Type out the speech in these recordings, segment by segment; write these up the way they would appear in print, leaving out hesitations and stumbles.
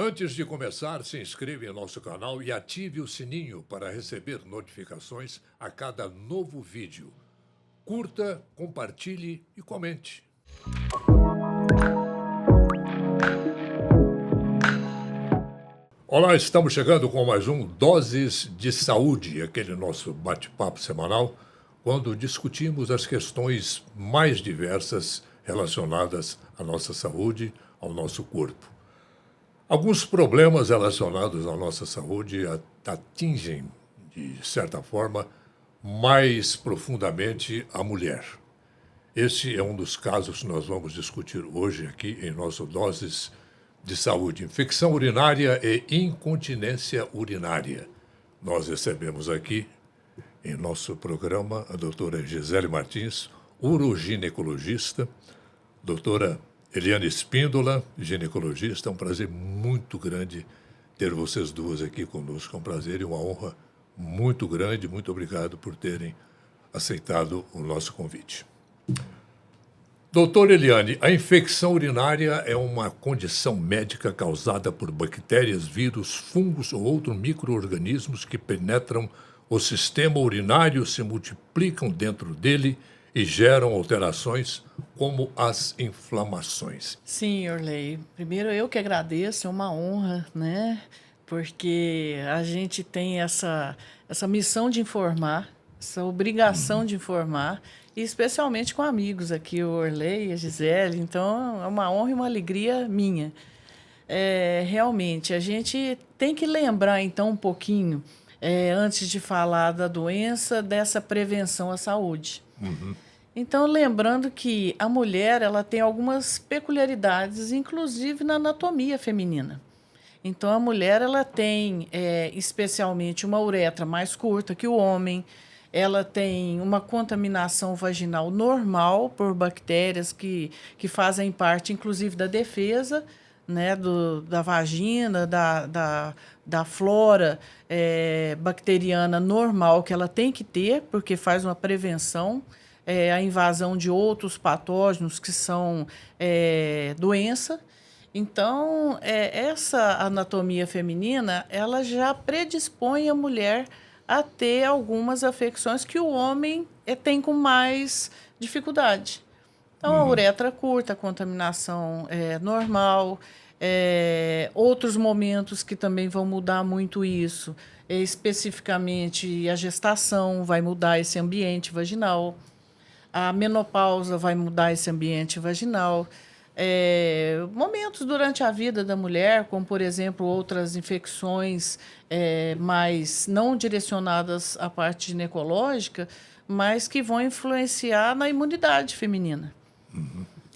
Antes de começar, se inscreva em nosso canal e ative o sininho para receber notificações a cada novo vídeo. Curta, compartilhe e comente. Olá, estamos chegando com mais um Doses de Saúde, aquele nosso bate-papo semanal, quando discutimos as questões mais diversas relacionadas à nossa saúde, ao nosso corpo. Alguns problemas relacionados à nossa saúde atingem, de certa forma, mais profundamente a mulher. Esse é um dos casos que nós vamos discutir hoje aqui em nosso Doses de Saúde. Infecção urinária e incontinência urinária. Nós recebemos aqui, em nosso programa, a doutora Gisele Martins, uroginecologista, doutora Eliane Espíndola, ginecologista. É um prazer muito grande ter vocês duas aqui conosco. É um prazer e uma honra muito grande. Muito obrigado por terem aceitado o nosso convite. Doutora Eliane, a infecção urinária é uma condição médica causada por bactérias, vírus, fungos ou outros micro-organismos que penetram o sistema urinário, se multiplicam dentro dele e geram alterações como as inflamações. Sim, Orley. Primeiro eu que agradeço, é uma honra, né? Porque a gente tem essa missão de informar, essa obrigação de informar, e especialmente com amigos aqui, o Orley e a Gisele. Então, é uma honra e uma alegria minha. Realmente, a gente tem que lembrar, então, um pouquinho, antes de falar da doença, dessa prevenção à saúde. Então, lembrando que a mulher ela tem algumas peculiaridades, inclusive na anatomia feminina. Então, a mulher ela tem especialmente uma uretra mais curta que o homem, ela tem uma contaminação vaginal normal por bactérias que fazem parte, inclusive, da defesa, né, da vagina, da flora bacteriana normal que ela tem que ter, porque faz uma prevenção. A invasão de outros patógenos que são doença. Então, essa anatomia feminina, ela já predispõe a mulher a ter algumas afecções que o homem tem com mais dificuldade. Então, a uretra curta, a contaminação normal, outros momentos que também vão mudar muito isso, especificamente a gestação vai mudar esse ambiente vaginal. A menopausa vai mudar esse ambiente vaginal. Momentos durante a vida da mulher, como, por exemplo, outras infecções mais não direcionadas à parte ginecológica, mas que vão influenciar na imunidade feminina.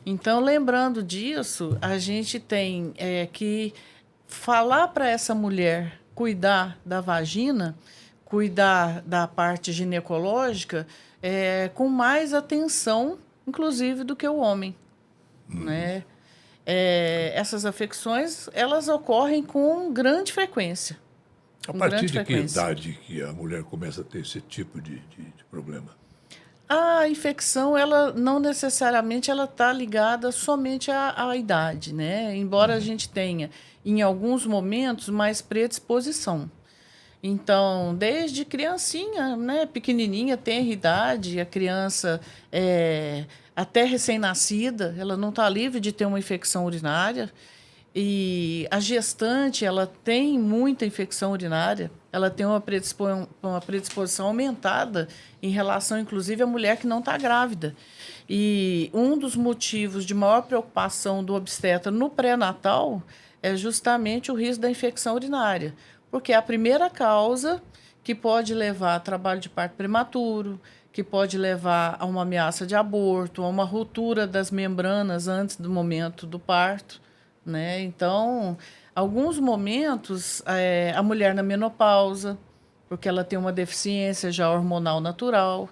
Então, lembrando disso, a gente tem que falar para essa mulher cuidar da vagina, cuidar da parte ginecológica, com mais atenção, inclusive, do que o homem. Né? Essas afecções elas ocorrem com grande frequência. A partir de que idade que a mulher começa a ter esse tipo de problema? A infecção, ela não necessariamente ela está ligada somente à idade, né? Embora a gente tenha, em alguns momentos, mais predisposição. Então, desde criancinha, né, pequenininha, tenra idade, a criança até recém-nascida, ela não está livre de ter uma infecção urinária. E a gestante, ela tem muita infecção urinária, ela tem uma predisposição aumentada em relação, inclusive, à mulher que não está grávida. E um dos motivos de maior preocupação do obstetra no pré-natal é justamente o risco da infecção urinária, porque é a primeira causa que pode levar a trabalho de parto prematuro, que pode levar a uma ameaça de aborto, a uma ruptura das membranas antes do momento do parto, né? Então, alguns momentos, a mulher na menopausa, porque ela tem uma deficiência já hormonal natural.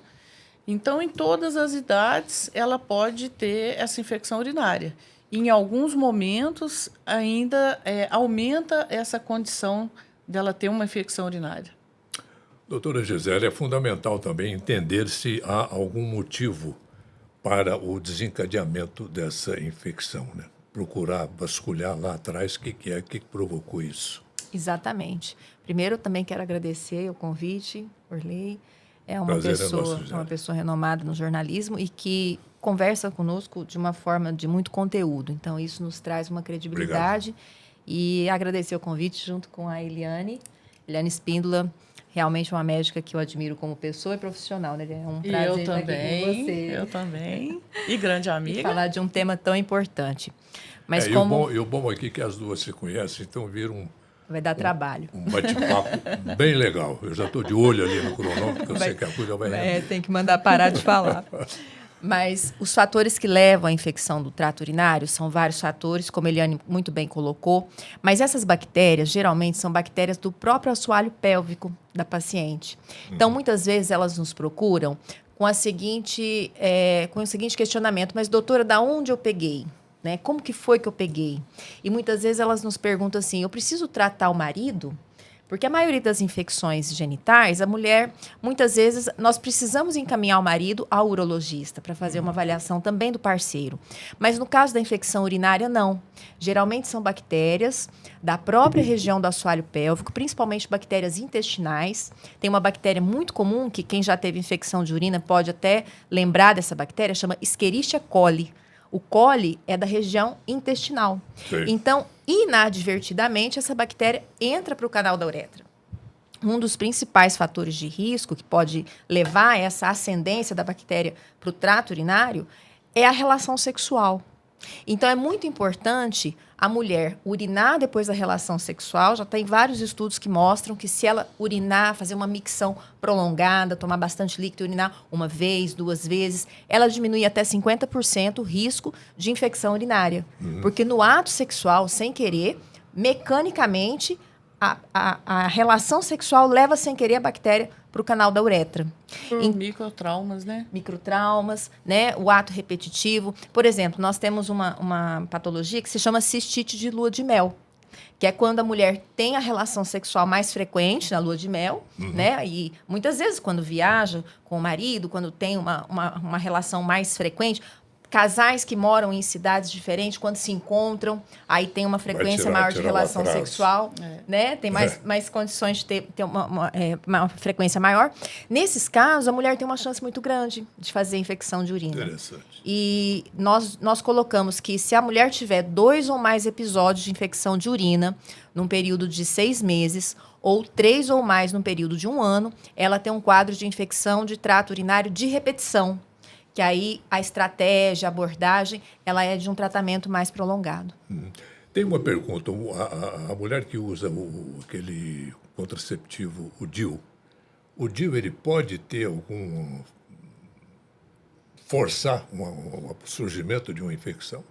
Então, em todas as idades, ela pode ter essa infecção urinária. Em alguns momentos, ainda aumenta essa condição dela ter uma infecção urinária. Doutora Gisele, é fundamental também entender se há algum motivo para o desencadeamento dessa infecção, né? procurar vasculhar lá atrás o que provocou isso. Exatamente. Primeiro, também quero agradecer o convite, Orley. É Prazer é nosso, uma pessoa renomada no jornalismo e que conversa conosco de uma forma de muito conteúdo. Então, isso nos traz uma credibilidade. Obrigado. E agradecer o convite junto com a Eliane Espíndola. Realmente uma médica que eu admiro como pessoa e profissional, né? É um prazer estar aqui com você. Eu também. E grande amiga. E falar de um tema tão importante. Mas E o bom aqui é que as duas se conhecem, então viram vai dar trabalho. Um bate-papo bem legal. Eu já estou de olho ali no cronômetro, porque eu sei que a coisa vai render. Tem que mandar parar de falar. Mas os fatores que levam à infecção do trato urinário são vários fatores, como a Eliane muito bem colocou. Mas essas bactérias, geralmente, são bactérias do próprio assoalho pélvico da paciente. Então, muitas vezes, elas nos procuram com o seguinte questionamento. Mas, doutora, da onde eu peguei? Né? Como que foi que eu peguei? E muitas vezes elas nos perguntam assim, eu preciso tratar o marido? Porque a maioria das infecções genitais, a mulher, muitas vezes, nós precisamos encaminhar o marido ao urologista para fazer uma avaliação também do parceiro. Mas no caso da infecção urinária, não. Geralmente são bactérias da própria região do assoalho pélvico, principalmente bactérias intestinais. Tem uma bactéria muito comum, que quem já teve infecção de urina pode até lembrar dessa bactéria, chama Escherichia coli. O coli é da região intestinal. Sim. Então, inadvertidamente, essa bactéria entra para o canal da uretra. Um dos principais fatores de risco que pode levar a essa ascendência da bactéria para o trato urinário é a relação sexual. Então, é muito importante a mulher urinar depois da relação sexual. Já tem vários estudos que mostram que se ela urinar, fazer uma micção prolongada, tomar bastante líquido, urinar uma vez, 2 vezes, ela diminui até 50% o risco de infecção urinária. Porque no ato sexual, sem querer, mecanicamente, a relação sexual leva sem querer a bactéria para o canal da uretra. Microtraumas, né? Microtraumas, né? O ato repetitivo. Por exemplo, nós temos uma patologia que se chama cistite de lua de mel, que é quando a mulher tem a relação sexual mais frequente na lua de mel, né? E muitas vezes, quando viaja com o marido, quando tem uma relação mais frequente, casais que moram em cidades diferentes, quando se encontram, aí tem uma frequência maior de relação sexual, né? Tem mais condições de ter uma frequência maior. Nesses casos, a mulher tem uma chance muito grande de fazer infecção de urina. Interessante. E nós colocamos que se a mulher tiver 2 ou mais episódios de infecção de urina num período de 6 meses, ou 3 ou mais num período de 1 ano, ela tem um quadro de infecção de trato urinário de repetição, que aí a estratégia, a abordagem, ela é de um tratamento mais prolongado. Tem uma pergunta. A mulher que usa aquele contraceptivo, o DIU, ele pode ter forçar o surgimento de uma infecção?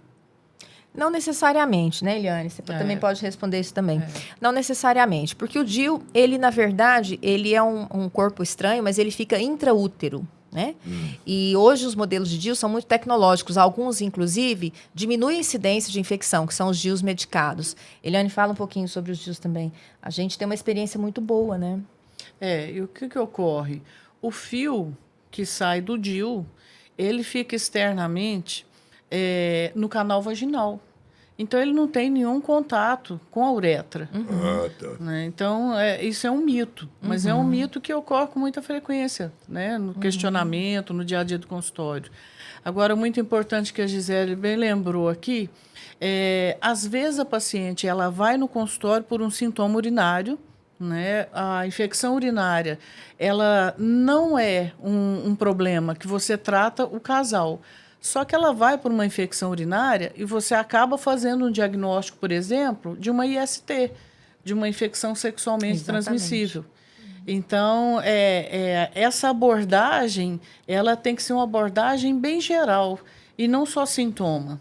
Não necessariamente, né, Eliane? Você também pode responder isso também. Não necessariamente, porque o DIU, ele, na verdade, ele é um corpo estranho, mas ele fica intraútero. Né? E hoje os modelos de DIU são muito tecnológicos. Alguns, inclusive, diminuem a incidência de infecção, que são os DIUs medicados. Eliane, fala um pouquinho sobre os DIUs também. A gente tem uma experiência muito boa, né? E o que ocorre? O fio que sai do DIU, ele fica externamente no canal vaginal. Então, ele não tem nenhum contato com a uretra. Né? Então, isso é um mito. Mas é um mito que ocorre com muita frequência, né? No questionamento, no dia a dia do consultório. Agora, muito importante que a Gisele bem lembrou aqui, às vezes a paciente ela vai no consultório por um sintoma urinário, né? A infecção urinária ela não é um problema que você trata o casal. Só que ela vai por uma infecção urinária e você acaba fazendo um diagnóstico, por exemplo, de uma IST, de uma infecção sexualmente transmissível. Então, essa abordagem, ela tem que ser uma abordagem bem geral e não só sintoma.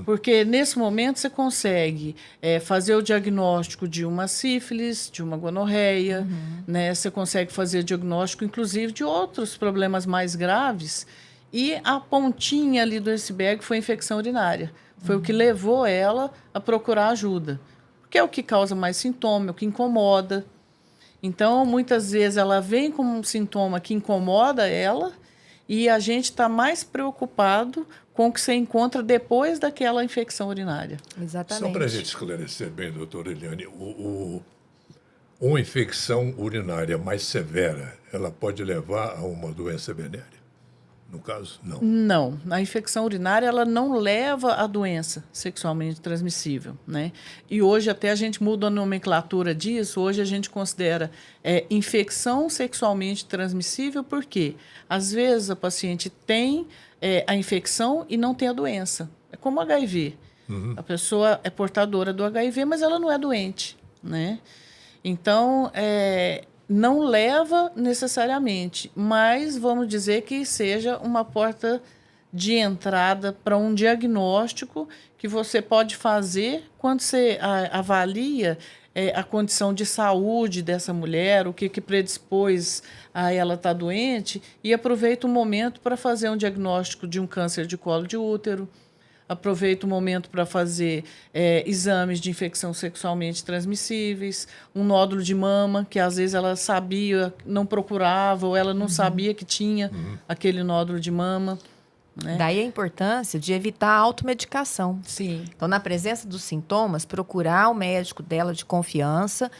Porque, nesse momento, você consegue fazer o diagnóstico de uma sífilis, de uma gonorreia, né? Você consegue fazer o diagnóstico, inclusive, de outros problemas mais graves. E a pontinha ali do iceberg foi a infecção urinária. Foi o que levou ela a procurar ajuda. Porque é o que causa mais sintoma, é o que incomoda. Então, muitas vezes, ela vem com um sintoma que incomoda ela e a gente está mais preocupado com o que você encontra depois daquela infecção urinária. Exatamente. Só para a gente esclarecer bem, doutora Eliane, uma infecção urinária mais severa, ela pode levar a uma doença venérea? No caso, não. Não, a infecção urinária ela não leva à doença sexualmente transmissível, né? E hoje até a gente muda a nomenclatura disso, hoje a gente considera infecção sexualmente transmissível, porque às vezes a paciente tem a infecção e não tem a doença. É como HIV. A pessoa é portadora do HIV, mas ela não é doente, né? Então, não leva necessariamente, mas vamos dizer que seja uma porta de entrada para um diagnóstico que você pode fazer quando você avalia a condição de saúde dessa mulher, o que predispôs a ela estar doente, e aproveita o momento para fazer um diagnóstico de um câncer de colo de útero, aproveita o momento para fazer exames de infecção sexualmente transmissíveis, um nódulo de mama, que às vezes ela sabia, não procurava, ou ela não sabia que tinha aquele nódulo de mama. Né? Daí a importância de evitar a automedicação. Sim. Então, na presença dos sintomas, procurar o médico dela de confiança.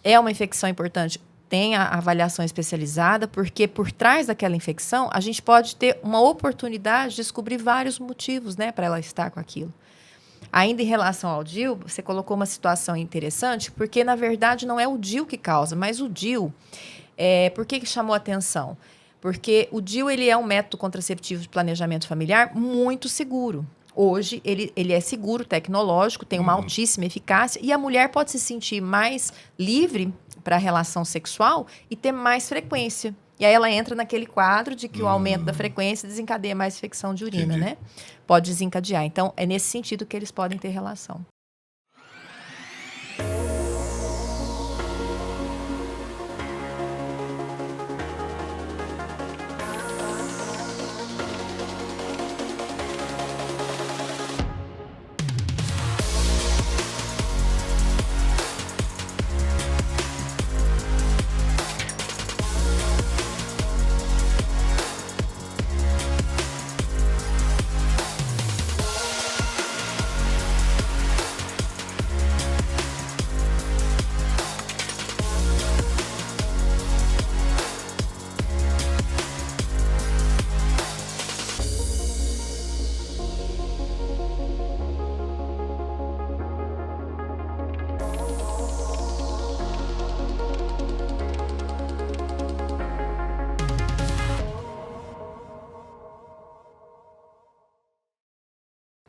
É uma infecção importante, tem a avaliação especializada, porque por trás daquela infecção, a gente pode ter uma oportunidade de descobrir vários motivos, né, para ela estar com aquilo. Ainda em relação ao DIU, você colocou uma situação interessante, porque, na verdade, não é o DIU que causa, mas o DIU, por que chamou a atenção? Porque o DIU ele é um método contraceptivo de planejamento familiar muito seguro. Hoje, ele é seguro, tecnológico, tem uma altíssima eficácia, e a mulher pode se sentir mais livre para a relação sexual e ter mais frequência. E aí ela entra naquele quadro de que o aumento da frequência desencadeia mais infecção de urina, né? Pode desencadear. Então, é nesse sentido que eles podem ter relação.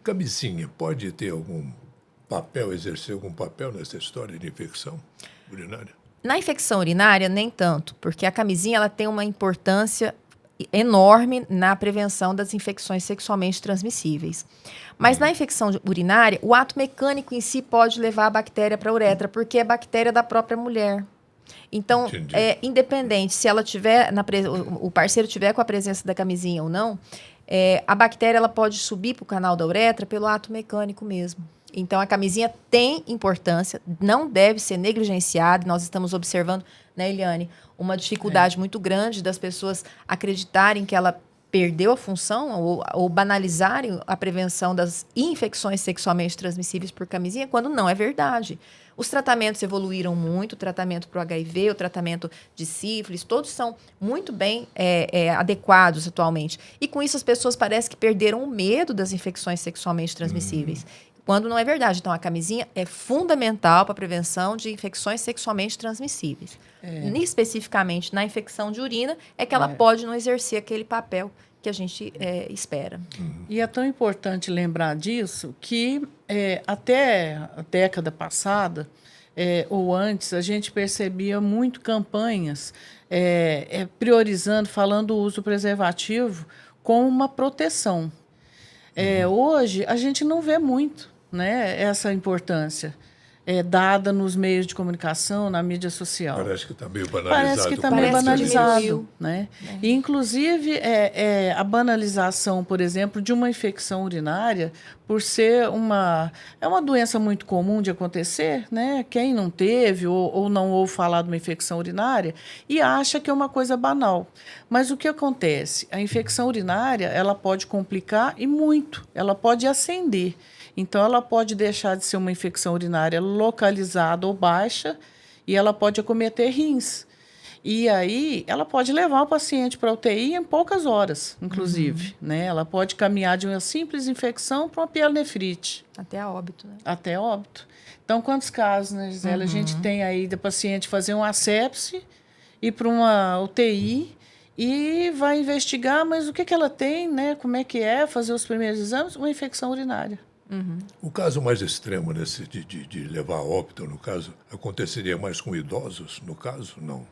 Camisinha pode ter algum papel, exercer algum papel nessa história de infecção urinária? Na infecção urinária, nem tanto, porque a camisinha ela tem uma importância enorme na prevenção das infecções sexualmente transmissíveis. Mas na infecção urinária, o ato mecânico em si pode levar a bactéria para a uretra, porque é bactéria da própria mulher. Então, independente se ela tiver o parceiro tiver com a presença da camisinha ou não, a bactéria ela pode subir para o canal da uretra pelo ato mecânico mesmo. Então, a camisinha tem importância, não deve ser negligenciada. Nós estamos observando, né, Eliane, uma dificuldade muito grande das pessoas acreditarem que ela perdeu a função ou banalizarem a prevenção das infecções sexualmente transmissíveis por camisinha, quando não é verdade. Os tratamentos evoluíram muito, o tratamento para o HIV, o tratamento de sífilis, todos são muito bem adequados atualmente. E com isso as pessoas parecem que perderam o medo das infecções sexualmente transmissíveis. Quando não é verdade. Então, a camisinha é fundamental para a prevenção de infecções sexualmente transmissíveis. Especificamente na infecção de urina, é que ela pode não exercer aquele papel que a gente espera. E é tão importante lembrar disso que até a década passada, ou antes, a gente percebia muito campanhas priorizando, falando o uso preservativo como uma proteção. Hoje, a gente não vê muito, né, essa importância. dada nos meios de comunicação, na mídia social. Parece que está meio banalizado. Parece que está meio Parece que banalizado. diminuiu. Né? E, inclusive, a banalização, por exemplo, de uma infecção urinária, por ser uma doença muito comum de acontecer, né? Quem não teve ou não ouve falar de uma infecção urinária e acha que é uma coisa banal. Mas o que acontece? A infecção urinária ela pode complicar e muito, ela pode ascender. Então, ela pode deixar de ser uma infecção urinária localizada ou baixa e ela pode acometer rins. E aí, ela pode levar o paciente para a UTI em poucas horas, inclusive. Né? Ela pode caminhar de uma simples infecção para uma pielonefrite. Até a óbito, né? Até óbito. Então, quantos casos, né, Gisela? A gente tem aí da paciente fazer uma asepse, ir para uma UTI e vai investigar, mas o que ela tem, né? Como é que é, fazer os primeiros exames? Uma infecção urinária. O caso mais extremo nesse de levar a óbito, no caso, aconteceria mais com idosos, no caso? Não.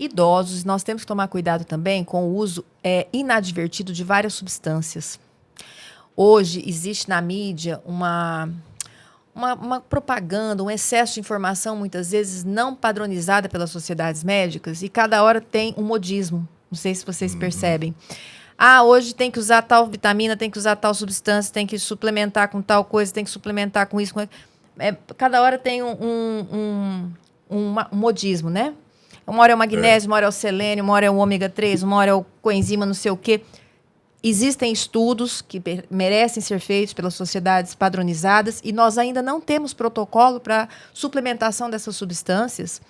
Idosos, nós temos que tomar cuidado também com o uso inadvertido de várias substâncias. Hoje existe na mídia uma propaganda, um excesso de informação, muitas vezes não padronizada pelas sociedades médicas, e cada hora tem um modismo. Não sei se vocês percebem. Hoje tem que usar tal vitamina, tem que usar tal substância, tem que suplementar com tal coisa, tem que suplementar com isso. Cada hora tem um modismo, né? Uma hora é o magnésio, uma hora é o selênio, uma hora é o ômega 3, uma hora é o coenzima não sei o quê. Existem estudos que merecem ser feitos pelas sociedades padronizadas e nós ainda não temos protocolo para suplementação dessas substâncias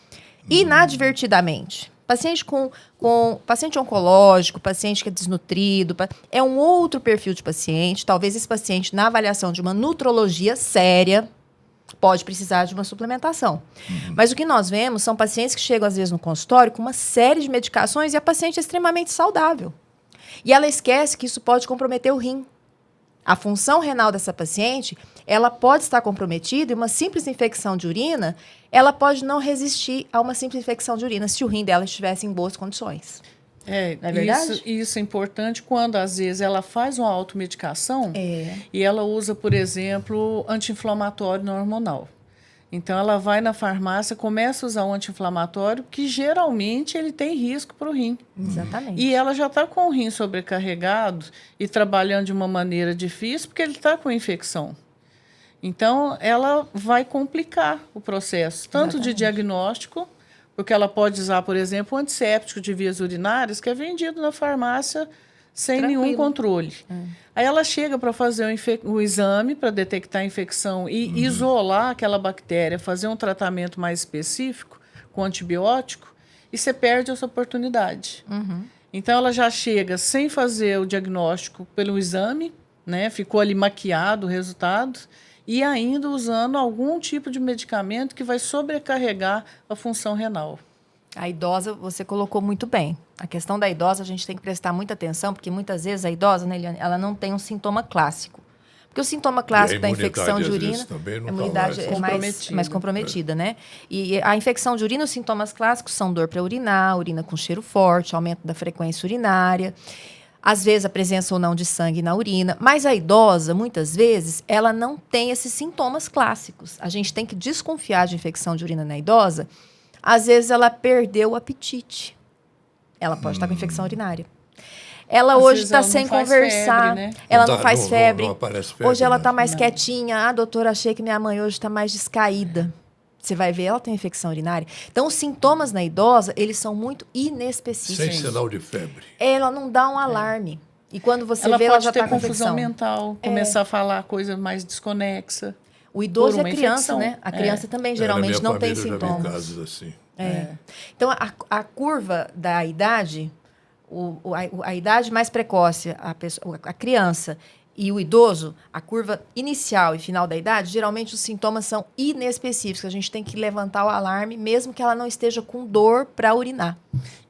inadvertidamente. Paciente oncológico, paciente que é desnutrido, é um outro perfil de paciente. Talvez esse paciente, na avaliação de uma nutrologia séria, pode precisar de uma suplementação. Mas o que nós vemos são pacientes que chegam, às vezes, no consultório com uma série de medicações e a paciente é extremamente saudável. E ela esquece que isso pode comprometer o rim. A função renal dessa paciente, ela pode estar comprometida e uma simples infecção de urina, ela pode não resistir a uma simples infecção de urina se o rim dela estivesse em boas condições. Não é verdade? Isso é importante quando, às vezes, ela faz uma automedicação e ela usa, por exemplo, anti-inflamatório não hormonal. Então, ela vai na farmácia, começa a usar um anti-inflamatório que, geralmente, ele tem risco para o rim. Exatamente. E ela já está com o rim sobrecarregado e trabalhando de uma maneira difícil porque ele está com infecção. Então, ela vai complicar o processo, tanto de diagnóstico, porque ela pode usar, por exemplo, um antisséptico de vias urinárias que é vendido na farmácia sem nenhum controle. Aí ela chega para fazer o exame para detectar a infecção e isolar aquela bactéria, fazer um tratamento mais específico com antibiótico, e você perde essa oportunidade. Então, ela já chega sem fazer o diagnóstico pelo exame, né? Ficou ali maquiado o resultado, e ainda usando algum tipo de medicamento que vai sobrecarregar a função renal. A idosa, você colocou muito bem. A questão da idosa, a gente tem que prestar muita atenção, porque muitas vezes a idosa, né, Eliane, ela não tem um sintoma clássico. Porque o sintoma clássico da infecção de urina, a imunidade é mais comprometida, né? E a infecção de urina, os sintomas clássicos são dor para urinar, urina com cheiro forte, aumento da frequência urinária, às vezes a presença ou não de sangue na urina. Mas a idosa, muitas vezes, ela não tem esses sintomas clássicos. A gente tem que desconfiar de infecção de urina na idosa. Às vezes ela perdeu o apetite. Ela pode estar com infecção urinária. Ela hoje está sem conversar. Febre, né? Ela não faz febre. Não aparece febre. Hoje ela está mais quietinha. Doutora, achei que minha mãe hoje está mais descaída. Você vai ver, ela tem infecção urinária. Então, os sintomas na idosa, eles são muito inespecíficos. Sem sinal de febre. Ela não dá um alarme. E quando você vê, ela já está com infecção. Ela pode ter confusão mental, começar a falar coisa mais desconexa. O idoso é criança, infecção. né? A criança também geralmente não tem sintomas. Já vi casos assim. Então, a curva da idade, a idade mais precoce, a criança e o idoso, a curva inicial e final da idade, geralmente os sintomas são inespecíficos. A gente tem que levantar o alarme, mesmo que ela não esteja com dor para urinar.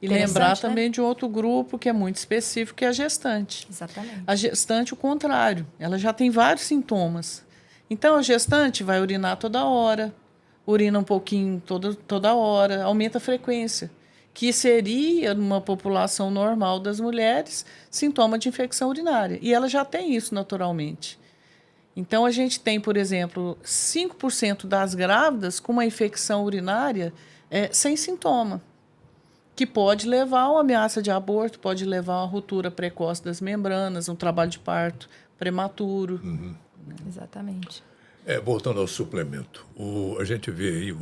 E lembrar também de outro grupo que é muito específico, que é a gestante. Exatamente. A gestante, o contrário. Ela já tem vários sintomas. Então, a gestante vai urinar toda hora, urina um pouquinho toda hora, aumenta a frequência, que seria, numa população normal das mulheres, sintoma de infecção urinária. E ela já tem isso naturalmente. Então, a gente tem, por exemplo, 5% das grávidas com uma infecção urinária sem sintoma, que pode levar a uma ameaça de aborto, pode levar a uma ruptura precoce das membranas, um trabalho de parto prematuro. Exatamente. Voltando ao suplemento, a gente vê aí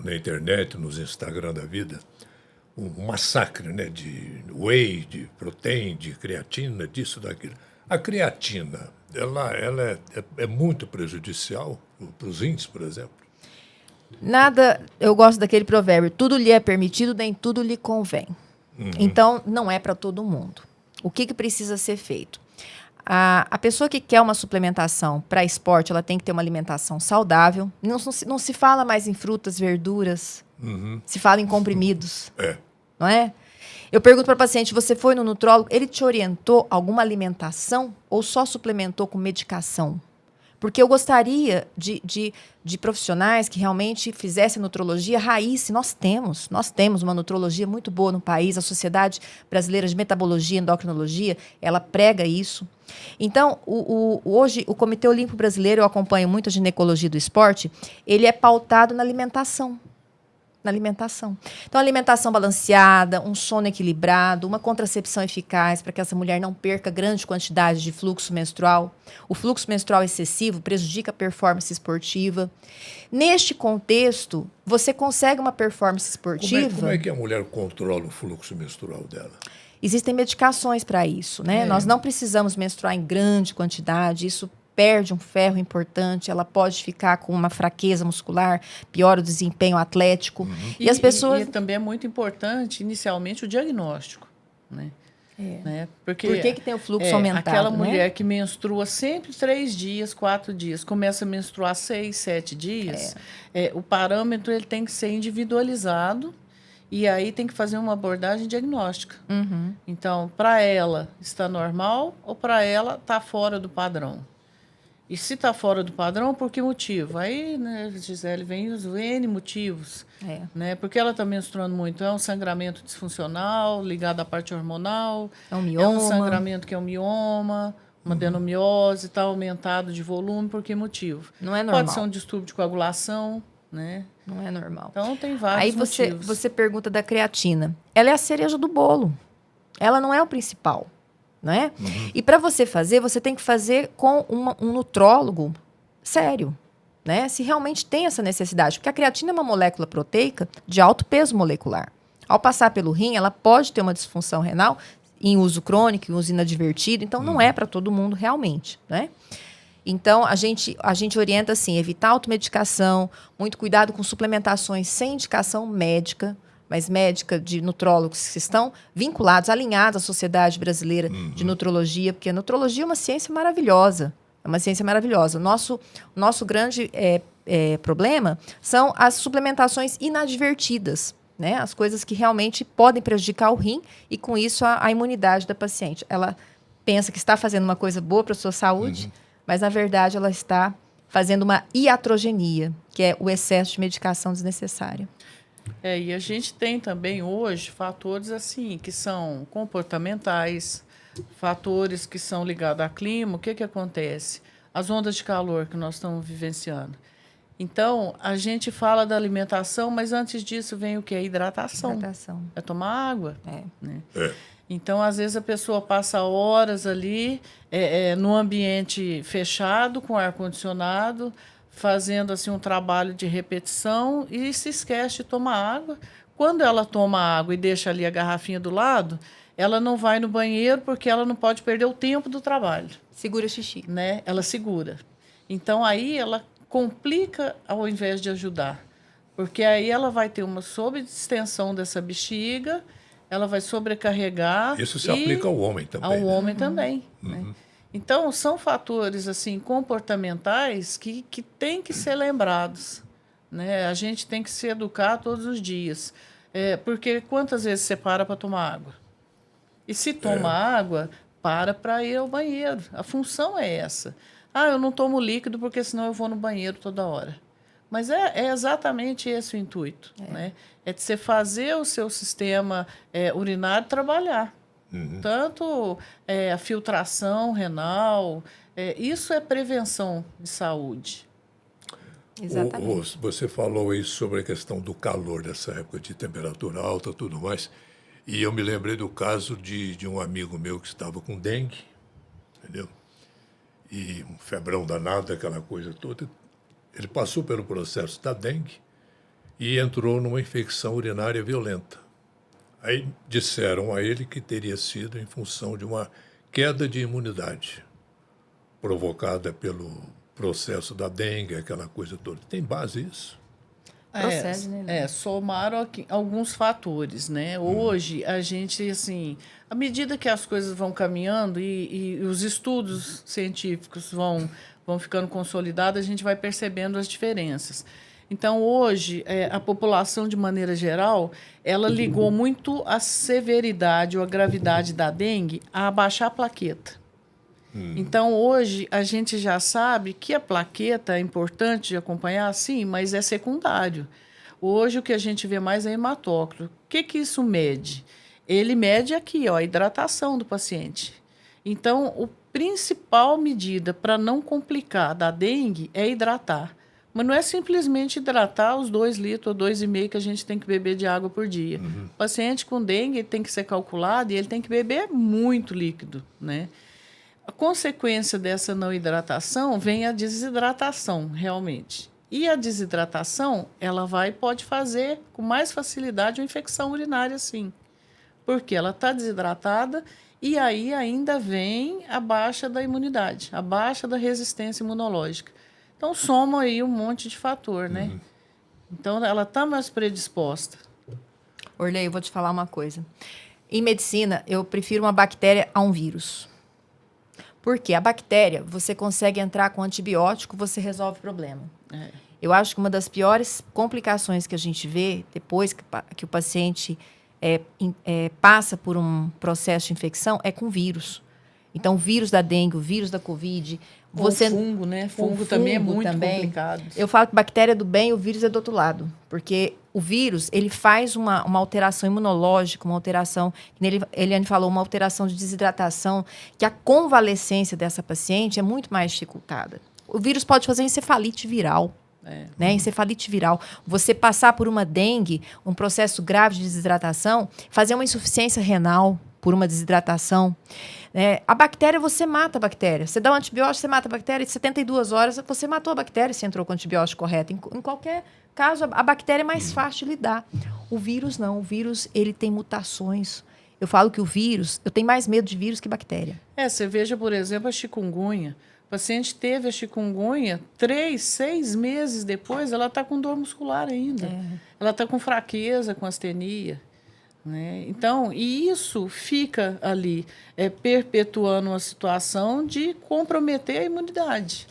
na internet, nos Instagram da vida, um massacre, né, de whey, de proteína, de creatina, disso, daquilo. A creatina, ela é muito prejudicial para os rins, por exemplo? Nada, eu gosto daquele provérbio, tudo lhe é permitido, nem tudo lhe convém. Então, não é para todo mundo. O que precisa ser feito? A pessoa que quer uma suplementação para esporte, ela tem que ter uma alimentação saudável. Não se fala mais em frutas, verduras, se fala em comprimidos. Não é? Eu pergunto para o paciente, você foi no nutrólogo, ele te orientou alguma alimentação ou só suplementou com medicação? Porque eu gostaria de profissionais que realmente fizessem nutrologia raiz. Nós temos uma nutrologia muito boa no país. A Sociedade Brasileira de Metabologia e Endocrinologia, ela prega isso. Então, hoje, o Comitê Olímpico Brasileiro, eu acompanho muito a ginecologia do esporte, ele é pautado na alimentação. Então, alimentação balanceada, um sono equilibrado, uma contracepção eficaz para que essa mulher não perca grande quantidade de fluxo menstrual. O fluxo menstrual excessivo prejudica a performance esportiva. Neste contexto, você consegue uma performance esportiva... Como é que a mulher controla o fluxo menstrual dela? Existem medicações para isso, né? Nós não precisamos menstruar em grande quantidade, isso perde um ferro importante, ela pode ficar com uma fraqueza muscular, piora o desempenho atlético. E as pessoas... E também é muito importante, inicialmente, o diagnóstico, né? Né? Porque por que tem o fluxo aumentado? Aquela né? mulher que menstrua sempre 3 dias, 4 dias, começa a menstruar 6, 7 dias, o parâmetro ele tem que ser individualizado e aí tem que fazer uma abordagem diagnóstica. Então, para ela, está normal ou para ela, está fora do padrão? E se está fora do padrão, por que motivo? Aí, né, Gisele, vem os N motivos. Né? Porque ela está menstruando muito. É um sangramento disfuncional, ligado à parte hormonal. É um mioma. É um sangramento que é um mioma, uma adenomiose, está aumentado de volume. Por que motivo? Não é normal. Pode ser um distúrbio de coagulação, né? Não é normal. Então, tem vários motivos. Aí você pergunta da creatina. Ela é a cereja do bolo. Ela não é o principal. Né? E para você fazer, você tem que fazer com um nutrólogo sério, né? Se realmente tem essa necessidade. Porque a creatina é uma molécula proteica de alto peso molecular. Ao passar pelo rim, ela pode ter uma disfunção renal em uso crônico, em uso inadvertido. Então, não é para todo mundo realmente, né? Então, a gente orienta, assim, evitar automedicação, muito cuidado com suplementações sem indicação médica, mas médica, de nutrólogos que estão vinculados, alinhados à Sociedade Brasileira de Nutrologia, porque a nutrologia é uma ciência maravilhosa. É uma ciência maravilhosa. O nosso grande problema são as suplementações inadvertidas, né? As coisas que realmente podem prejudicar o rim e, com isso, a imunidade da paciente. Ela pensa que está fazendo uma coisa boa para a sua saúde, mas, na verdade, ela está fazendo uma iatrogenia, que é o excesso de medicação desnecessária. E a gente tem também hoje fatores assim que são comportamentais, fatores que são ligados ao clima. O que acontece? As ondas de calor que nós estamos vivenciando. Então, a gente fala da alimentação, mas antes disso vem o que? A hidratação. É tomar água. Né? Então, às vezes, a pessoa passa horas ali no ambiente fechado, com ar-condicionado, fazendo assim um trabalho de repetição e se esquece de tomar água. Quando ela toma água e deixa ali a garrafinha do lado, ela não vai no banheiro porque ela não pode perder o tempo do trabalho. Segura o xixi. Né? Ela segura. Então, aí ela complica ao invés de ajudar. Porque aí ela vai ter uma sobreextensão dessa bexiga, ela vai sobrecarregar. Isso se aplica ao homem também. Ao homem também. Né? Então, são fatores assim comportamentais que têm que ser lembrados. Né? A gente tem que se educar todos os dias. Porque quantas vezes você para tomar água? E se toma água, para ir ao banheiro. A função é essa. Eu não tomo líquido porque senão eu vou no banheiro toda hora. Mas é exatamente esse o intuito. Né? É de você fazer o seu sistema urinário trabalhar. Tanto a filtração renal, Isso é prevenção de saúde. Exatamente. Você falou aí sobre a questão do calor dessa época de temperatura alta e tudo mais. E eu me lembrei do caso de um amigo meu que estava com dengue, entendeu? E um febrão danado, aquela coisa toda. Ele passou pelo processo da dengue e entrou numa infecção urinária violenta. Aí disseram a ele que teria sido em função de uma queda de imunidade provocada pelo processo da dengue, aquela coisa toda. Tem base isso? Procede, né? Somaram alguns fatores, né? Hoje, a gente, assim, à medida que as coisas vão caminhando e os estudos científicos vão ficando consolidados, a gente vai percebendo as diferenças. Então, hoje, a população, de maneira geral, ela ligou muito a severidade ou a gravidade da dengue a abaixar a plaqueta. Então, hoje, a gente já sabe que a plaqueta é importante de acompanhar, sim, mas é secundário. Hoje, o que a gente vê mais é hematócrito. O que isso mede? Ele mede aqui, ó, a hidratação do paciente. Então, a principal medida para não complicar da dengue é hidratar. Mas não é simplesmente hidratar os 2 litros ou 2,5 que a gente tem que beber de água por dia. O paciente com dengue tem que ser calculado e ele tem que beber muito líquido, né? A consequência dessa não hidratação vem a desidratação, realmente. E a desidratação, ela pode fazer com mais facilidade uma infecção urinária, sim. Porque ela está desidratada e aí ainda vem a baixa da imunidade, a baixa da resistência imunológica. Então, soma aí um monte de fator, né? Então, ela está mais predisposta. Orley, eu vou te falar uma coisa. Em medicina, eu prefiro uma bactéria a um vírus. Porque a bactéria, você consegue entrar com antibiótico, você resolve o problema. Eu acho que uma das piores complicações que a gente vê depois que o paciente passa por um processo de infecção é com vírus. Então, o vírus da dengue, o vírus da Covid... O fungo, né? Fungo também é muito complicado. Eu falo que bactéria é do bem e o vírus é do outro lado. Porque o vírus, ele faz uma alteração imunológica, uma alteração, que Eliane falou, uma alteração de desidratação, que a convalescência dessa paciente é muito mais dificultada. O vírus pode fazer encefalite viral. Né? Encefalite viral. Você passar por uma dengue, um processo grave de desidratação, fazer uma insuficiência renal por uma desidratação. A bactéria, você mata a bactéria. Você dá um antibiótico, você mata a bactéria. Em 72 horas, você matou a bactéria se entrou com o antibiótico correto. Em qualquer caso, a bactéria é mais fácil de lidar. O vírus, não. O vírus, ele tem mutações. Eu falo que o vírus... Eu tenho mais medo de vírus que bactéria. Você veja, por exemplo, a chikungunya. O paciente teve a chikungunya, 3, 6 meses depois, ela está com dor muscular ainda. Ela está com fraqueza, com astenia. Né? Então, e isso fica ali perpetuando uma situação de comprometer a imunidade.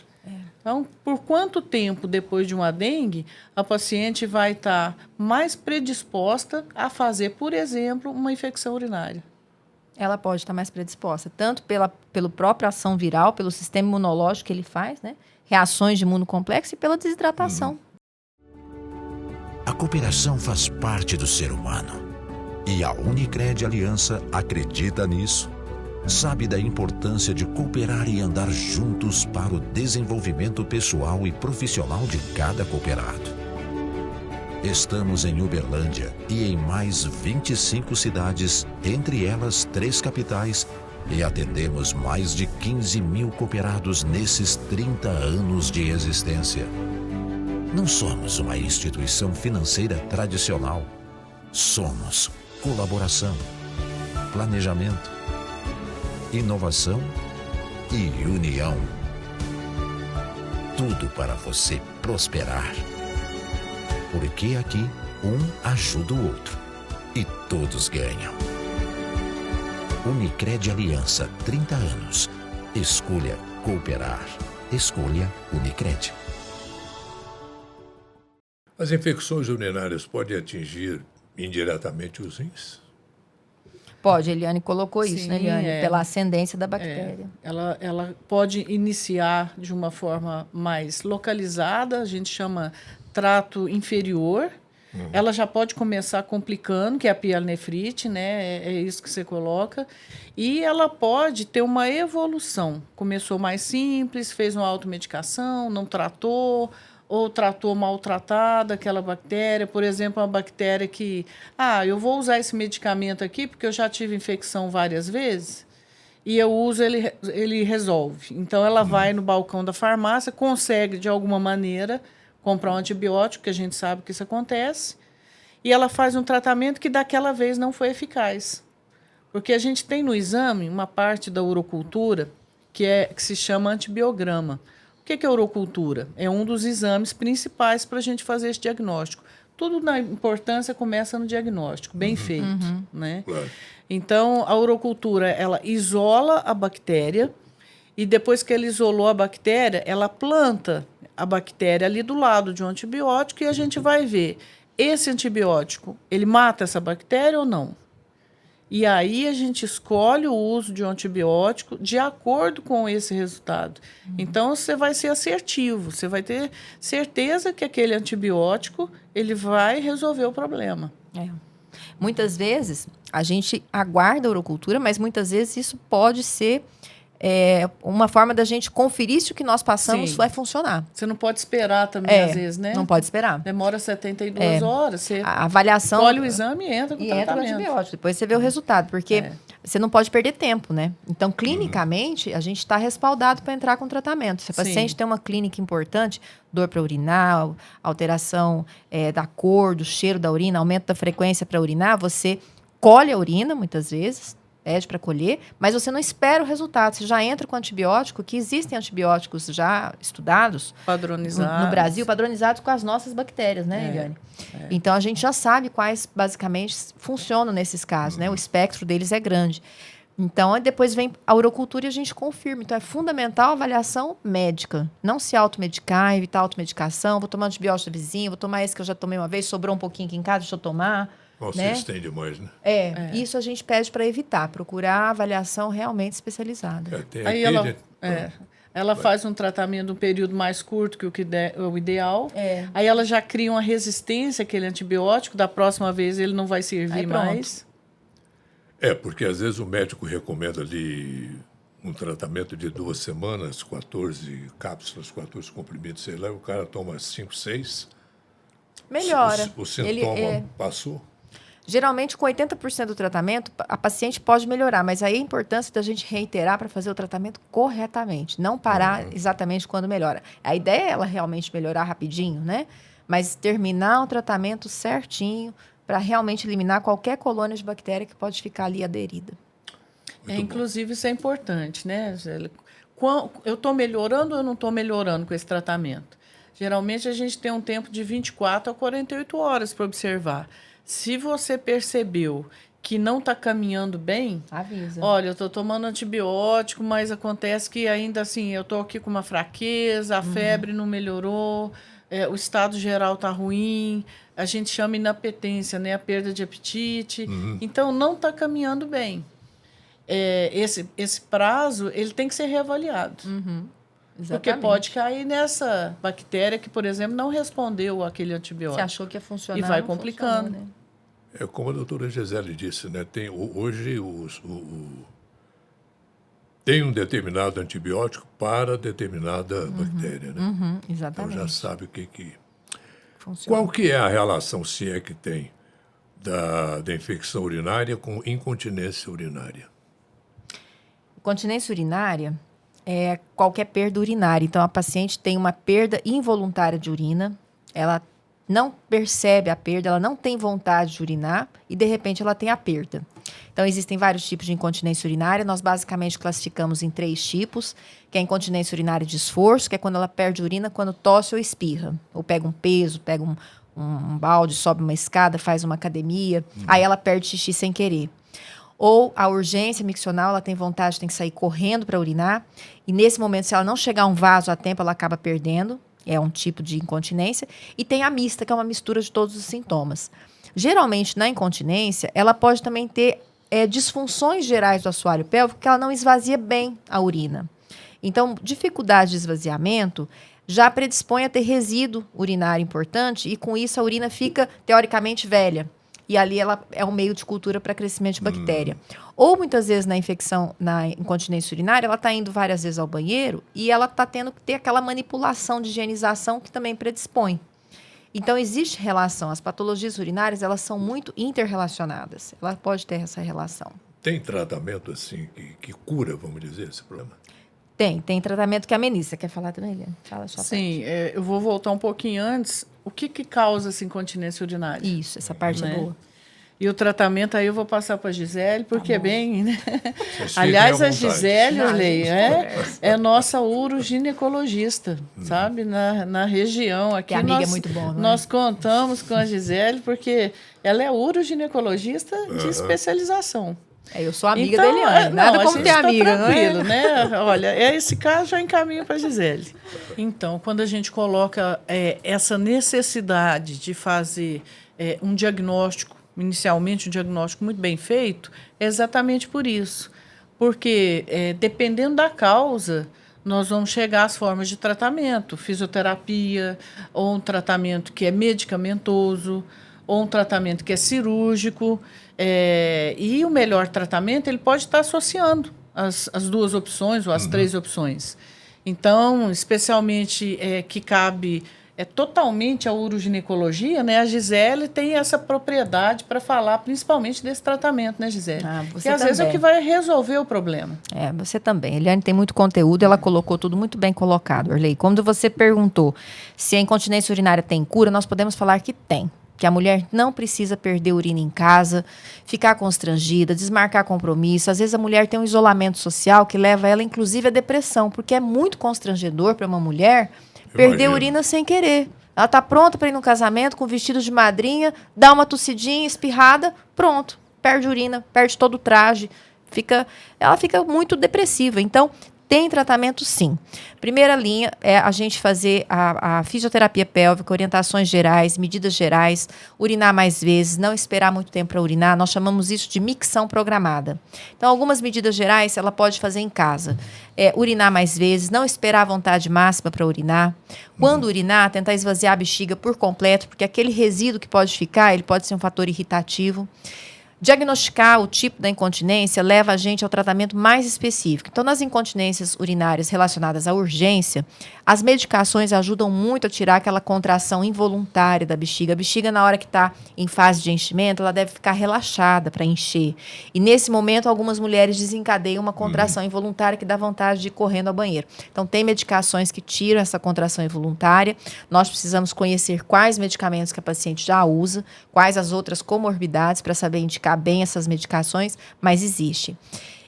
Então, por quanto tempo depois de uma dengue, a paciente vai estar mais predisposta a fazer, por exemplo, uma infecção urinária? Ela pode estar mais predisposta, tanto pela própria ação viral, pelo sistema imunológico que ele faz, né? Reações de imunocomplexo e pela desidratação. A cooperação faz parte do ser humano. E a Unicred Aliança acredita nisso. Sabe da importância de cooperar e andar juntos para o desenvolvimento pessoal e profissional de cada cooperado. Estamos em Uberlândia e em mais 25 cidades, entre elas 3 capitais, e atendemos mais de 15 mil cooperados nesses 30 anos de existência. Não somos uma instituição financeira tradicional. Somos colaboração, planejamento, inovação e união. Tudo para você prosperar. Porque aqui, um ajuda o outro e todos ganham. Unicred Aliança, 30 anos. Escolha cooperar. Escolha Unicred. As infecções urinárias podem atingir indiretamente os rins? Pode, a Eliane colocou isso, Sim, né, Eliane? Pela ascendência da bactéria. Ela pode iniciar de uma forma mais localizada, a gente chama trato inferior, ela já pode começar complicando, que é a pielonefrite, né? É isso que você coloca. E ela pode ter uma evolução. Começou mais simples, fez uma automedicação, não tratou, ou tratou maltratada aquela bactéria. Por exemplo, uma bactéria que... eu vou usar esse medicamento aqui porque eu já tive infecção várias vezes e eu uso, ele resolve. Então, ela vai no balcão da farmácia, consegue, de alguma maneira, comprar um antibiótico, que a gente sabe que isso acontece, e ela faz um tratamento que daquela vez não foi eficaz. Porque a gente tem no exame uma parte da urocultura que se chama antibiograma. O que é urocultura? É um dos exames principais para a gente fazer esse diagnóstico. Tudo na importância começa no diagnóstico, bem feito. Né? Claro. Então, a urocultura, ela isola a bactéria e depois que ela isolou a bactéria, ela planta a bactéria ali do lado de um antibiótico e a gente vai ver esse antibiótico, ele mata essa bactéria ou não? E aí a gente escolhe o uso de um antibiótico de acordo com esse resultado. Então, você vai ser assertivo, você vai ter certeza que aquele antibiótico ele vai resolver o problema. Muitas vezes, a gente aguarda a urocultura, mas muitas vezes isso pode ser uma forma da gente conferir se o que nós passamos Sim. vai funcionar. Você não pode esperar também, às vezes, né? Não pode esperar. Demora 72 horas. Você A avaliação... olha o exame e entra com o entra no tratamento. antibiótico. Depois você vê o resultado, porque você não pode perder tempo, né? Então, clinicamente, a gente está respaldado para entrar com tratamento. Se a paciente tem uma clínica importante, dor para urinar, alteração da cor, do cheiro da urina, aumento da frequência para urinar, você colhe a urina, muitas vezes, pede para colher, mas você não espera o resultado. Você já entra com antibiótico, que existem antibióticos já estudados Padronizados. no Brasil, padronizados com as nossas bactérias, né, Eliane? Então, a gente já sabe quais, basicamente, funcionam nesses casos, né? O espectro deles é grande. Então, depois vem a urocultura e a gente confirma. Então, é fundamental a avaliação médica. Não se automedicar, evitar automedicação. Vou tomar antibiótico da vizinha, vou tomar esse que eu já tomei uma vez, sobrou um pouquinho aqui em casa, deixa eu tomar. Nossa, né? isso tem demais, né? Isso a gente pede para evitar, procurar avaliação realmente especializada. Tem Aí aquele... ela faz um tratamento um período mais curto que o ideal. Aí ela já cria uma resistência àquele antibiótico. Da próxima vez ele não vai servir mais. Porque às vezes o médico recomenda ali um tratamento de 2 semanas, 14 cápsulas, 14 comprimidos, sei lá, e o cara toma 5, 6. Melhora. O sintoma passou. Geralmente, com 80% do tratamento, a paciente pode melhorar, mas aí a importância da gente reiterar para fazer o tratamento corretamente, não parar exatamente quando melhora. A ideia é ela realmente melhorar rapidinho, né? Mas terminar o tratamento certinho para realmente eliminar qualquer colônia de bactéria que pode ficar ali aderida. Inclusive, isso é importante, né, Angélia? Eu estou melhorando ou eu não estou melhorando com esse tratamento? Geralmente, a gente tem um tempo de 24 a 48 horas para observar. Se você percebeu que não está caminhando bem, avisa. Olha, eu estou tomando antibiótico, mas acontece que ainda assim, eu estou aqui com uma fraqueza, a febre não melhorou, o estado geral está ruim, a gente chama inapetência, né? A perda de apetite. Então, não está caminhando bem. Esse prazo, ele tem que ser reavaliado. Porque pode cair nessa bactéria que, por exemplo, não respondeu àquele antibiótico. Você achou que ia funcionar, e vai complicando. Né? É como a doutora Gisele disse, né? Hoje tem um determinado antibiótico para determinada bactéria, né? Exatamente. Então já sabe o que funciona. Qual que é a relação, se é que tem, da infecção urinária com incontinência urinária? Incontinência urinária é qualquer perda urinária. Então, a paciente tem uma perda involuntária de urina, ela não percebe a perda, ela não tem vontade de urinar e, de repente, ela tem a perda. Então, existem vários tipos de incontinência urinária. Nós, basicamente, classificamos em 3 tipos, que é a incontinência urinária de esforço, que é quando ela perde urina quando tosse ou espirra. Ou pega um peso, pega um balde, sobe uma escada, faz uma academia, aí ela perde xixi sem querer. Ou a urgência miccional, ela tem vontade, tem que sair correndo para urinar. E nesse momento, se ela não chegar a um vaso a tempo, ela acaba perdendo. É um tipo de incontinência. E tem a mista, que é uma mistura de todos os sintomas. Geralmente, na incontinência, ela pode também ter disfunções gerais do assoalho pélvico, que ela não esvazia bem a urina. Então, dificuldade de esvaziamento, já predispõe a ter resíduo urinário importante e com isso a urina fica teoricamente velha. E ali ela é um meio de cultura para crescimento de bactéria. Ou muitas vezes na infecção, na incontinência urinária, ela está indo várias vezes ao banheiro e ela está tendo que ter aquela manipulação de higienização que também predispõe. Então, existe relação. As patologias urinárias, elas são muito interrelacionadas. Ela pode ter essa relação. Tem tratamento assim que cura, vamos dizer, esse problema? Tem tratamento que ameniza. Você quer falar também, Eliane? Fala só. Sim, eu vou voltar um pouquinho antes. O que causa essa incontinência urinária? Isso, essa parte é boa. E o tratamento aí eu vou passar para a Gisele, porque é bem... Né? Vocês Aliás, fiquem à a Gisele, Não, Orley, a gente é nossa uroginecologista, sabe? Na região aqui. Que amiga é muito bom, não é? Nós contamos com a Gisele, porque ela é uroginecologista de especialização. Eu sou amiga Então, da Eliane. Nada não, como ter amiga, não é? tranquilo, né? Olha, esse caso já encaminha para a Gisele. Então, quando a gente coloca essa necessidade de fazer um diagnóstico, inicialmente um diagnóstico muito bem feito, é exatamente por isso. Porque, dependendo da causa, nós vamos chegar às formas de tratamento, fisioterapia, ou um tratamento que é medicamentoso, ou um tratamento que é cirúrgico. E o melhor tratamento ele pode estar associando as duas opções ou as três opções. Então, especialmente que cabe totalmente à uroginecologia, né? A Gisele tem essa propriedade para falar principalmente desse tratamento, né, Gisele? Você que às vezes é o que vai resolver o problema. Você também. A Eliane tem muito conteúdo, ela colocou tudo muito bem colocado, Orley. Quando você perguntou se a incontinência urinária tem cura, nós podemos falar que tem. Que a mulher não precisa perder urina em casa, ficar constrangida, desmarcar compromisso. Às vezes a mulher tem um isolamento social que leva ela, inclusive, à depressão, porque é muito constrangedor para uma mulher perder urina sem querer. Ela está pronta para ir no casamento com vestido de madrinha, dá uma tossidinha, espirrada, pronto, perde urina, perde todo o traje. Ela fica muito depressiva. Então, tem tratamento, sim. Primeira linha é a gente fazer a fisioterapia pélvica, orientações gerais, medidas gerais, urinar mais vezes, não esperar muito tempo para urinar. Nós chamamos isso de micção programada. Então, algumas medidas gerais ela pode fazer em casa. Urinar mais vezes, não esperar a vontade máxima para urinar. Quando urinar, tentar esvaziar a bexiga por completo, porque aquele resíduo que pode ficar, ele pode ser um fator irritativo. Diagnosticar o tipo da incontinência leva a gente ao tratamento mais específico. Então, nas incontinências urinárias relacionadas à urgência, as medicações ajudam muito a tirar aquela contração involuntária da bexiga. A bexiga, na hora que está em fase de enchimento, ela deve ficar relaxada para encher. E, nesse momento, algumas mulheres desencadeiam uma contração involuntária que dá vontade de ir correndo ao banheiro. Então, tem medicações que tiram essa contração involuntária. Nós precisamos conhecer quais medicamentos que a paciente já usa, quais as outras comorbidades para saber indicar bem essas medicações, mas existe.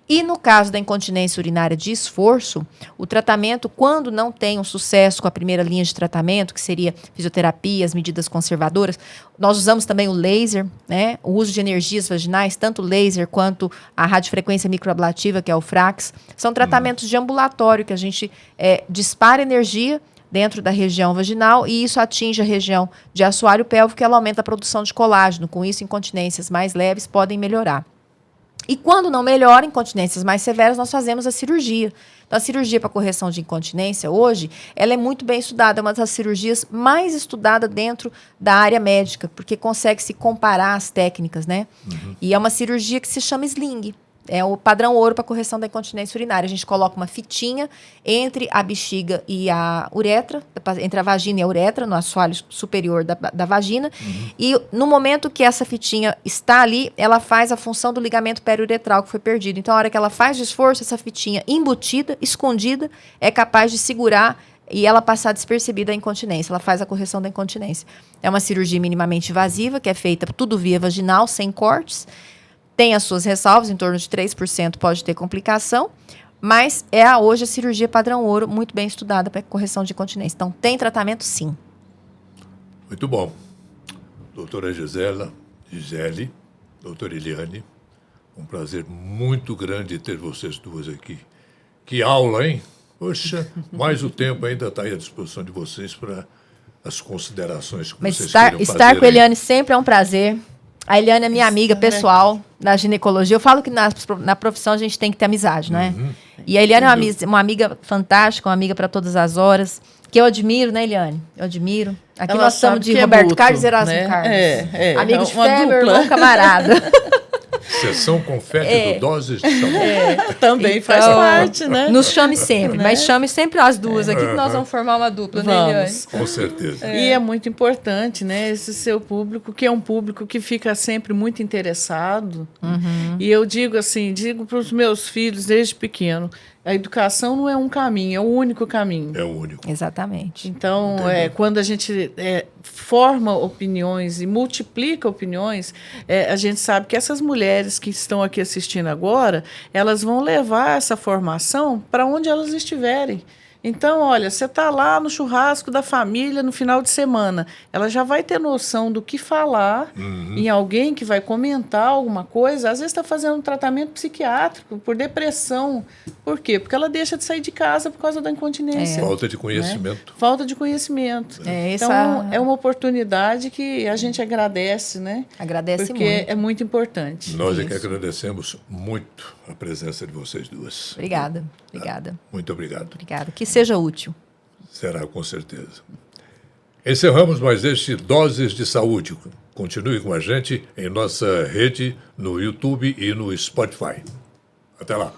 E no caso da incontinência urinária de esforço, o tratamento, quando não tem um sucesso com a primeira linha de tratamento, que seria fisioterapia, as medidas conservadoras, nós usamos também o laser, né? O uso de energias vaginais, tanto o laser quanto a radiofrequência microablativa, que é o FRAX, são tratamentos de ambulatório, que a gente dispara energia dentro da região vaginal e isso atinge a região de assoalho pélvico e ela aumenta a produção de colágeno. Com isso, incontinências mais leves podem melhorar. E quando não melhora, incontinências mais severas, nós fazemos a cirurgia. Então, a cirurgia para correção de incontinência, hoje, ela é muito bem estudada. É uma das cirurgias mais estudadas dentro da área médica, porque consegue se comparar as técnicas, né? E é uma cirurgia que se chama sling. É o padrão ouro para correção da incontinência urinária. A gente coloca uma fitinha entre a bexiga e a uretra, entre a vagina e a uretra, no assoalho superior da vagina. E no momento que essa fitinha está ali, ela faz a função do ligamento periuretral que foi perdido. Então, a hora que ela faz o esforço, essa fitinha embutida, escondida, é capaz de segurar e ela passar despercebida a incontinência. Ela faz a correção da incontinência. É uma cirurgia minimamente invasiva, que é feita tudo via vaginal, sem cortes. Tem as suas ressalvas, em torno de 3% pode ter complicação, mas hoje a cirurgia padrão ouro, muito bem estudada para correção de incontinência. Então, tem tratamento, sim. Muito bom. Doutora Gisele, doutora Eliane, um prazer muito grande ter vocês duas aqui. Que aula, hein? Poxa, mas o tempo ainda está aí à disposição de vocês para as considerações que mas vocês queiram fazer. Estar com a Eliane sempre é um prazer. A Eliane é minha amiga pessoal. na ginecologia. Eu falo que na profissão a gente tem que ter amizade, não é? E a Eliane é uma amiga fantástica, uma amiga para todas as horas, que eu admiro, né, Eliane? Eu admiro. Aqui Ela nós estamos sabe de que é Roberto mútuo, Carlos e Erasmo né? Carlos. Amigo de uma Feber, dupla. irmão camarada. Sessão confete do Doses de Saúde. Também faz Então, parte, né? Nos chame sempre, mas chame sempre as duas aqui, que nós vamos formar uma dupla, né, Eliane? Vamos. Com certeza. E é muito importante, né? Esse seu público, que é um público que fica sempre muito interessado. E eu digo assim, digo para os meus filhos desde pequeno, a educação não é um caminho, é o único caminho. É o único. Exatamente. Então, quando a gente forma opiniões e multiplica opiniões, a gente sabe que essas mulheres que estão aqui assistindo agora, elas vão levar essa formação para onde elas estiverem. Então, olha, você está lá no churrasco da família no final de semana, ela já vai ter noção do que falar em alguém que vai comentar alguma coisa. Às vezes está fazendo um tratamento psiquiátrico por depressão. Por quê? Porque ela deixa de sair de casa por causa da incontinência. Falta de conhecimento. Falta de conhecimento. Essa... Então, é uma oportunidade que a gente agradece, né? Agradece porque muito. é muito importante. Nós é isso. que agradecemos muito a presença de vocês duas. Obrigada. Muito obrigado. Obrigada. Que seja útil. Será, com certeza. Encerramos mais este Doses de Saúde. Continue com a gente em nossa rede no YouTube e no Spotify. Até lá.